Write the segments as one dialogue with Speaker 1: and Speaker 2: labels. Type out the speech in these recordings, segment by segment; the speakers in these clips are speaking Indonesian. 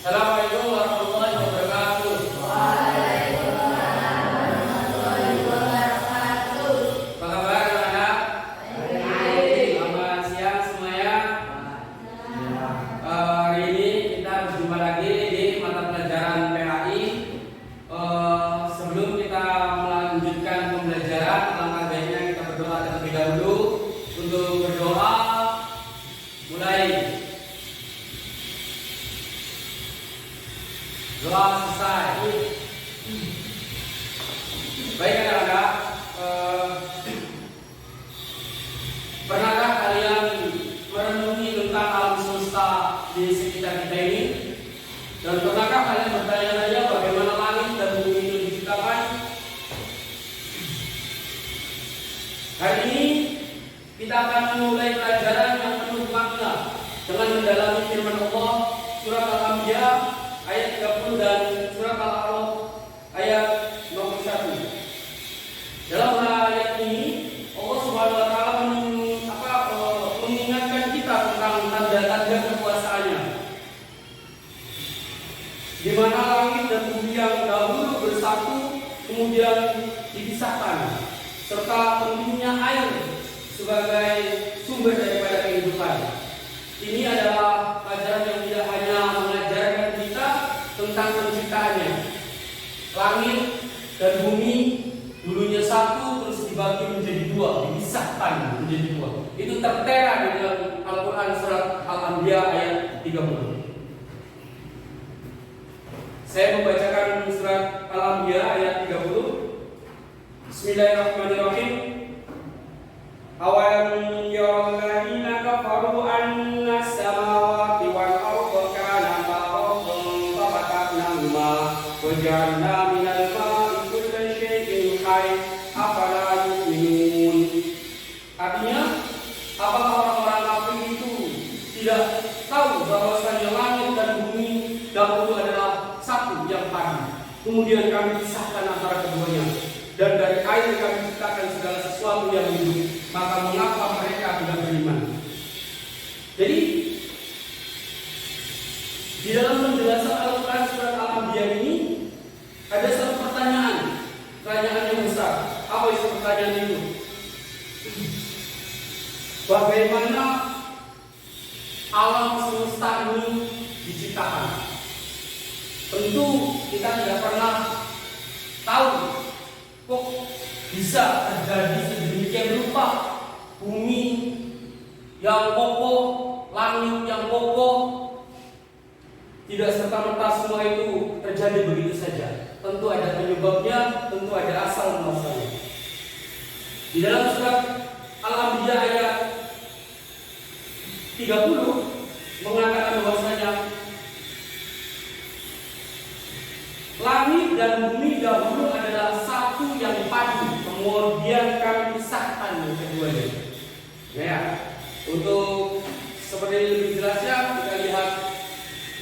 Speaker 1: Assalamualaikum warahmatullahi wabarakatuh. Apa kabar anak-anak? Selamat siang semuanya. Hari ini kita berjumpa lagi di mata pelajaran PAI. Sebelum kita melanjutkan pembelajaran, alangkah baiknya kita berdoa terlebih dahulu. Untuk berdoa, mulai. Doa selesai. Baik anak-anak, pernahkah kalian merenungi tentang alam semesta di sekitar kita ini? Dan pernahkah kalian bertanya-tanya bagaimana langit dan bumi itu diciptakan? Hari ini kita akan memulai pelajaran yang penuh makna dengan mendalami firman Allah surat Al-Anbiya ayat 30 dan surat Al-A'raf ayat 51. Dalam ayat ini Allah Subhanahu wa taala mengingatkan kita tentang tanda-tanda kekuasaannya, di mana langit dan bumi yang dahulu bersatu kemudian dipisahkan, serta pentingnya air sebagai sumber daripada kehidupan. Ini adalah pelajaran yang tidak hanya mengajarkan kita tentang penciptaannya. Langit dan bumi dulunya satu, terus dibagi menjadi dua, dipisahkan menjadi dua. Itu tertera di dalam Al-Quran surat Al-Anbiya ayat 30. Saya membacakan surat Al-Anbiya ayat 30. Bismillahirrahmanirrahim. Awalam yaral ladzina kafaru anna as-samawati wal arda kanata ratqan fafataqnahuma wa ja'alna minal ma'i kulli shay'in hayy afala yu'minun. Artinya, apakah orang-orang kafir itu tidak tahu bahwasanya langit dan bumi dahulu adalah satu yang padu, kemudian kami pisahkan antara keduanya, dan dari air kami ciptakan segala sesuatu yang hidup, maka mengapa mereka tidak beriman? Jadi di dalam penjelasan Al-Quran surat Al-Anbiya ini ada satu pertanyaan yang besar. Apa isi pertanyaan itu? Bagaimana alam semesta ini diciptakan? Tentu kita tidak pernah tahu kok bisa terjadi sedemikian rupa, bumi yang kokoh, langit yang kokoh, tidak serta-merta semua itu terjadi begitu saja. Tentu ada penyebabnya, tentu ada asal muasalnya. Di dalam surat Al-Anbiya ayat 30 mengatakan bahwasanya langit dan bumi dahulu adalah satu yang padu, kemudian kami pisahkan keduanya. Ya, untuk seperti lebih jelasnya kita lihat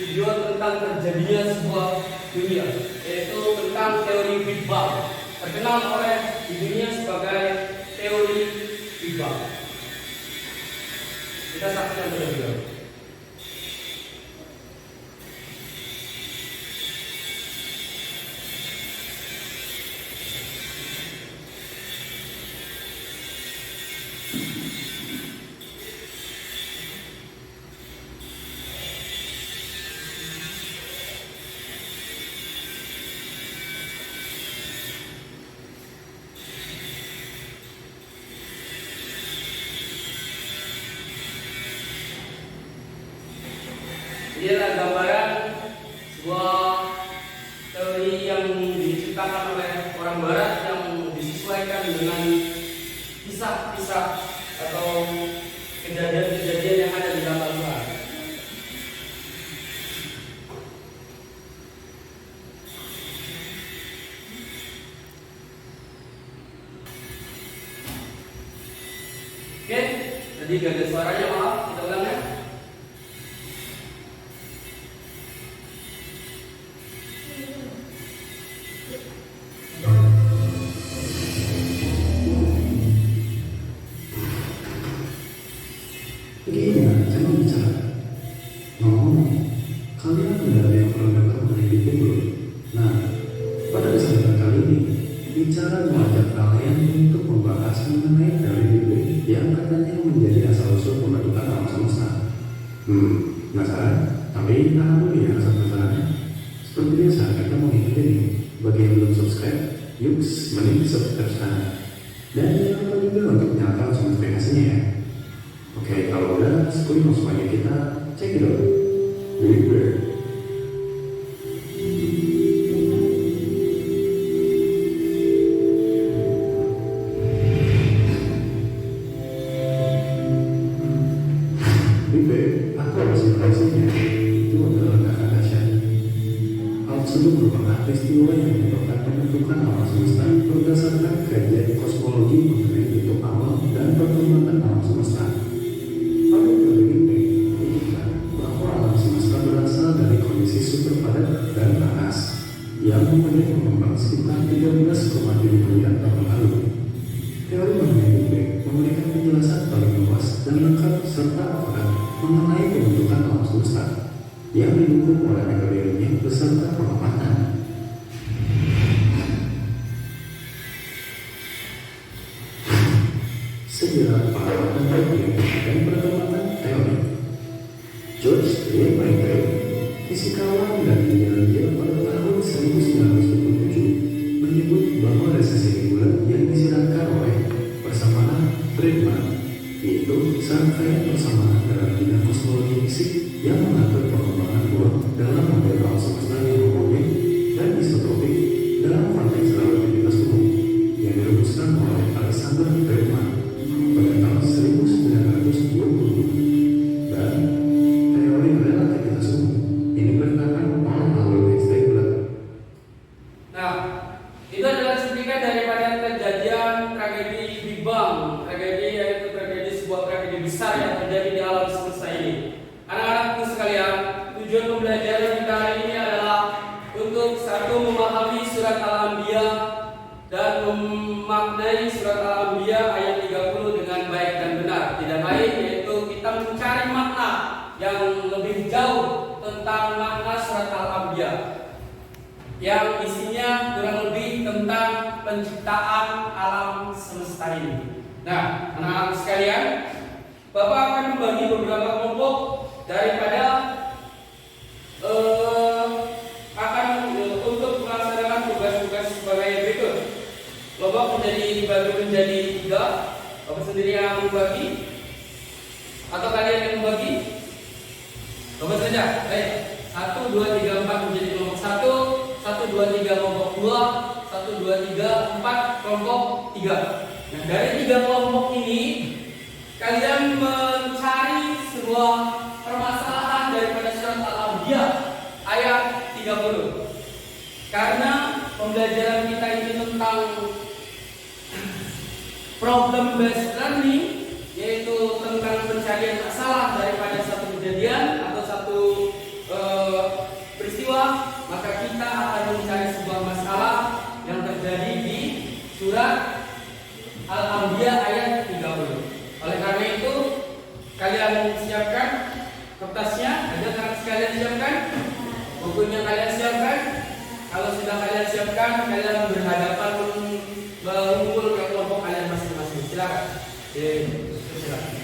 Speaker 1: video tentang terjadinya sebuah dunia, yaitu tentang teori Big Bang, terkenal oleh di dunia sebagai teori Big Bang. Kita saksikan terlebih dahulu. Ini adalah gambaran sebuah teori yang diciptakan oleh orang Barat yang disesuaikan dengan kisah-kisah atau kejadian-kejadian yang ada di dalam Al-Quran. Oke, tadi gak ada suaranya, maaf, kita ulang ya.
Speaker 2: Kalian jangan bicara. No, kalian benar-benar bicara mengajak kalian untuk membahas mengenai teori Big Bang yang katanya menjadi asal-usul pembentukan alam semesta. Penasaran? Tapi tahan dulu ya rasa penasarannya. Seperti biasa, kita mau ngikutin nih. Bagi yang belum subscribe, yuk mending subscribe sekarang. Dan jangan lupa juga untuk nyalakan lonceng notifikasinya ya. Oke, kalau udah, langsung aja kita cekidot. Big Bang. Big Bang atau simulasinya itu adalah ledakan dahsyat. Hal tersebut merupakan peristiwa yang menyebabkan pembentukan alam semesta berdasarkan kajian kosmologi mengenai bentuk alam dan perkembangan alam semesta. Pada teori Big Bang menyebutkan bahwa alam semesta berasal dari kondisi super padat dan panas yang kemudian mengembang sekitar 13,7 miliar tahun lalu. Teori mengenai Big Bang memberikan penjelasan paling luas dan lengkap serta akurat mengenai pembentukan alam semesta yang didukung oleh metode ilmiah beserta pengamatan. Sejarah pengamatan Big Bang dan perkembangan teori. George A. Michael, fisikawan dan peneliti pada tahun 1927, menyebut bahwa resesi reguler yang disiratkan oleh persamaan Friedman yaitu serangkaian persamaan dalam bidang kosmologi fisik yang mengatur perkembangan ruang dalam model alam semesta yang homogen dan isotropik dalam konteks relativitas umum yang dirumuskan oleh Alexander Friedman pada tahun 1920 dan teori relativitas umum ini dikatakan oleh Albert Einstein.
Speaker 1: Nah, itu adalah cuplikan daripada kejadian tragedi Big Bang. Tragedi yaitu tragedi sebuah tragedi besar yang terjadi di alam semesta ini. Anak-anakku sekalian, tujuan pembelajaran kita hari ini adalah untuk satu memahami surat Al-Anbiya dan memaknai surat Al-Anbiya ayat 30 dengan baik dan benar. Tidak lain yaitu kita mencari makna yang lebih jauh tentang makna surat Al-Anbiya yang isinya kurang lebih tentang penciptaan alam semesta ini. Nah, anak-anak sekalian, Bapak akan membagi beberapa kelompok daripada untuk melaksanakan tugas-tugas sebagai berikut. Kelompok dibagi menjadi 3. Bapak sendiri yang membagi atau kalian yang membagi? Bapak saja. Baik. 1, 2, 3, 4 menjadi kelompok 1. 1, 2, 3 kelompok 2, 1, 2, 3, 4 kelompok 3. Nah, dari 3 kelompok ini kalian mencari sebuah permasalahan daripada surat Al-Anbiya ayat 30. Karena pembelajaran kita ini tentang problem based learning, yaitu tentang pencarian masalah daripada satu kejadian atau satu peristiwa, maka kita akan mencari sebuah masalah yang terjadi di surat Al-Anbiya ayat 30. Oleh karena itu, kalian siapkan kertasnya, ada kan sekalian siapkan, bukunya kalian siapkan. Kalau sudah kalian siapkan, kalian berhadapan mengumpul ke kelompok kalian masing-masing. Silakan. Silakan.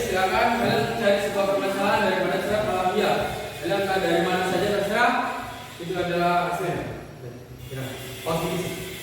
Speaker 1: Silakan kalian mencari sebuah permasalahan daripada surat Al-Anbiya. Kalian dari mana saja terserah, itu adalah hasilnya. Posisi.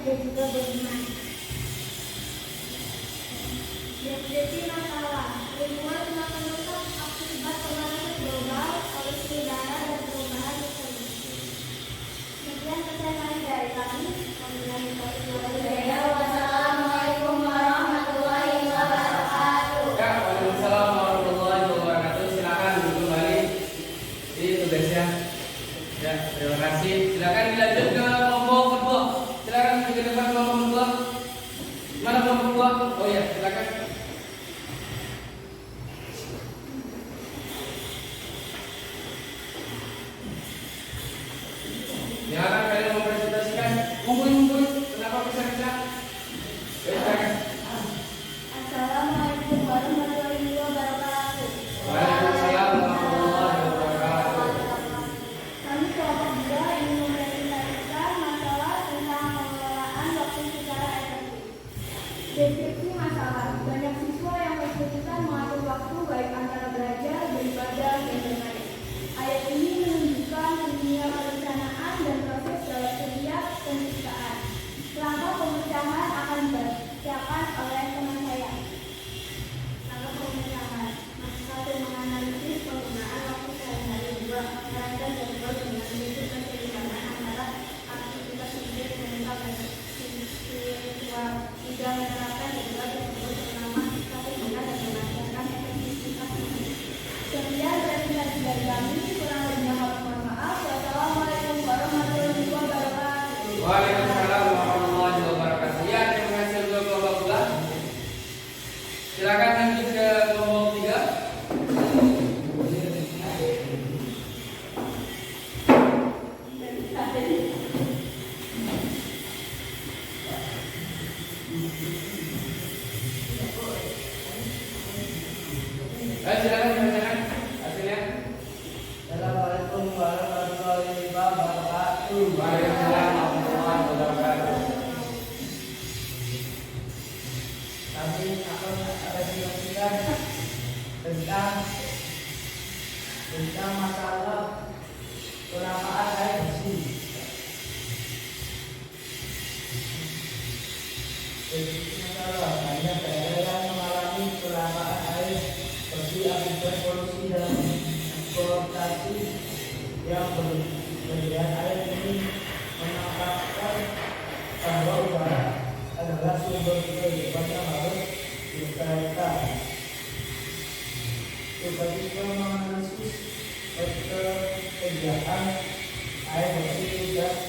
Speaker 3: dan juga beriman. Definisi masalah lingkungan semakin rusak akibat pemanasan global, polusi udara dan perubahan iklim. Sekian pesan dari kami. Wassalamualaikum warahmatullahi wabarakatuh.
Speaker 1: Ya, waalaikumsalam warahmatullahi wabarakatuh. Silakan kembali di tugasnya. Ya, terima kasih. Silakan dilanjut ke kelompok kedua. Silakan ke depan kelompok kedua. Mana kelompok kedua? Oh ya, silakan. Ya, akan kalian mempresentasikan. Ngumpul. Kenapa bisa? Silakan.
Speaker 3: Assalamualaikum warahmatullahi wabarakatuh.
Speaker 1: Waalaikumsalam warahmatullahi wabarakatuh.
Speaker 3: Kami kelompok 2 ingin mempresentasikan masalah tentang pengelolaan waktu secara efektif. Deskripsi masalah: banyak siswa yang kesulitan mengatur waktu baik antara belajar, beribadah, dan bermain. Ayat ini menunjukkan pentingnya perencanaan dan proses dalam setiap penciptaan. Langkah pemecahan akan dibacakan oleh teman saya. Langkah pemecahan: 1. Menganalisis penggunaan waktu sehari-hari. 2. Merancang jadwal dengan mengikuti keseimbangan antara aktivitas fisik, mental, dan spiritual. 3. Menerapkan jadwal tersebut selama 1 bulan dan merasakan efektivitasnya. Sekian presentasi dari kami. Kurang lebihnya mohon maaf. Wassalamualaikum warahmatullahi wabarakatuh.
Speaker 1: Waalaikumsalam warahmatullahi wabarakatuh. Ya, terima kasih untuk kelompok 2. Silakan lanjut ke kelompok 3. Silakan dibacakan hasilnya.
Speaker 4: Assalamualaikum warahmatullahi wabarakatuh.
Speaker 1: Waalaikumsalam warahmatullahi wabarakatuh.
Speaker 4: Kami akan presentasikan tentang masalah penamaan air bersih. Masalah banyak daerah yang mengalami penamaan air bersih akibat polusi dan eksploitasi yang berlebihan. Air ini menangkapkan bahwa udara adalah sumber kehidupan yang harus dilestarikan. Kita menganalisis ketersediaan air bersih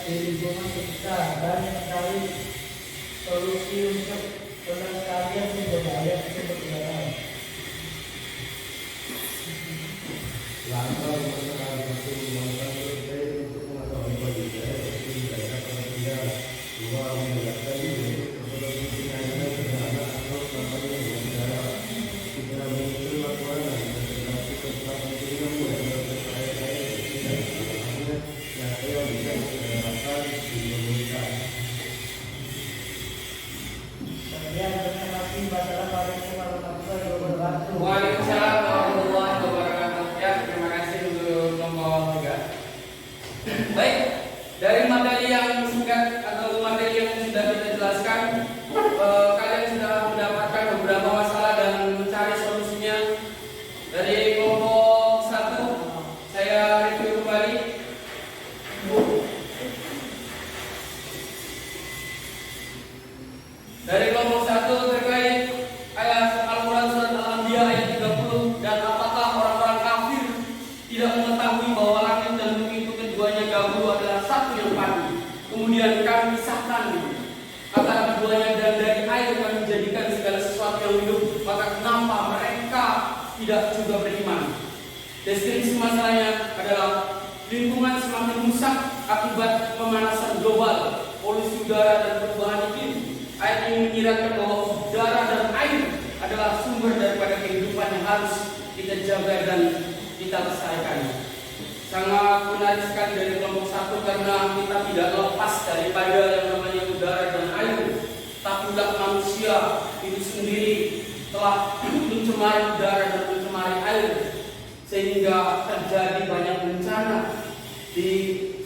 Speaker 4: di lingkungan sekitar dan mencari solusi untuk pelestarian sumber daya sumber daya.
Speaker 2: Langkah memperkenalkan satu menggunakan survei untuk mengetahui kondisi air bersih di daerah tertinggal. 2. Menegakkan kepentingannya sederhana atau kampanye dengan cara 3. Menyusun laporan dan presentasi tentang pentingnya menjaga air bersih dan keamanan yang bisa diterapkan di komunitas.
Speaker 4: Sekian terima kasih. Wassalamualaikum warahmatullahi wabarakatuh.
Speaker 1: Waalaikumsalam warahmatullahi wabarakatuh. Ya, terima kasih untuk kelompok 3. Baik, dari materi yang singkat atau materi yang sudah kita jelaskan, kalian sudah mendapatkan beberapa masalah dan mencari solusinya. Dari kelompok 1, saya review kembali. Dari kelompok 1 terkait ayat Al-Quran surat Al-Anbiya ayat 30, dan apakah orang-orang kafir tidak mengetahui bahwa langit dan bumi itu keduanya dahulu adalah satu yang padu, kemudian kami pisahkan antara keduanya, dan dari air kami menjadikan segala sesuatu yang hidup, maka kenapa mereka tidak juga beriman? Deskripsi masalahnya adalah lingkungan semakin rusak akibat pemanasan global, polusi udara dan perubahan iklim. Ayat ini menyiratkan bahwa udara dan air adalah sumber daripada kehidupan yang harus kita jaga dan kita lestarikan. Sangat menarik sekali dari kelompok 1 karena kita tidak lepas daripada yang namanya udara dan air. Tapilah manusia itu sendiri telah mencemari udara dan mencemari air, sehingga terjadi banyak bencana di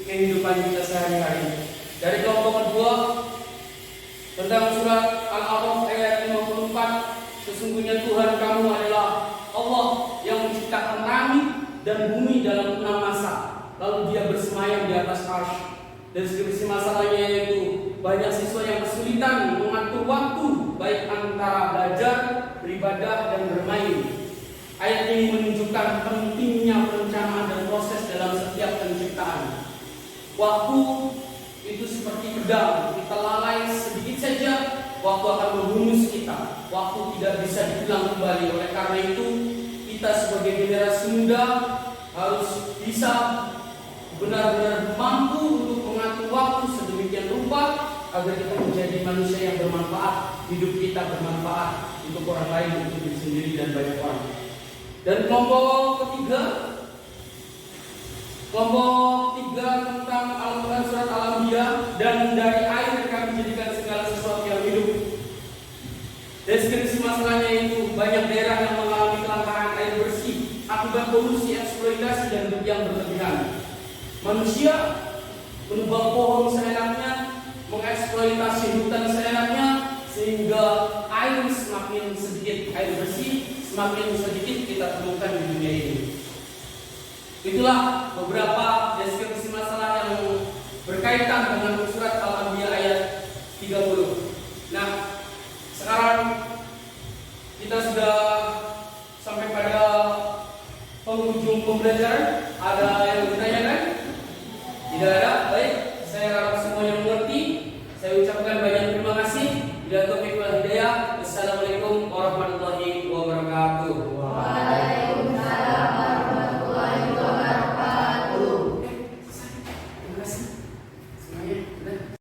Speaker 1: kehidupan kita sehari-hari. Dari kelompok kedua, dan bumi dalam 6 masa. Lalu dia bersemayam di atas arsy. Deskripsi masalahnya yaitu banyak siswa yang kesulitan mengatur waktu baik antara belajar, beribadah, dan bermain. Ayat ini menunjukkan pentingnya perencanaan dan proses dalam setiap penciptaan. Waktu itu seperti pedang, kita lalai sedikit saja, waktu akan menghunus kita. Waktu tidak bisa diulang kembali. Oleh karena itu, kita sebagai generasi muda harus bisa benar-benar mampu untuk mengatur waktu sedemikian rupa agar kita menjadi manusia yang bermanfaat, hidup kita bermanfaat untuk orang lain, untuk diri sendiri dan banyak orang. Dan kelompok ketiga tentang Al-Quran surat Al-Anbiya, dan dari air kami jadikan segala sesuatu yang hidup. Deskripsi masalahnya itu banyak daerah yang mengalami kelangkaan air bersih akibat polusi, eksploitasi, dan yang berlebihan. Manusia menebang pohon seenaknya, mengeksploitasi hutan seenaknya, sehingga air semakin sedikit, air bersih semakin sedikit kita temukan di dunia ini. Itulah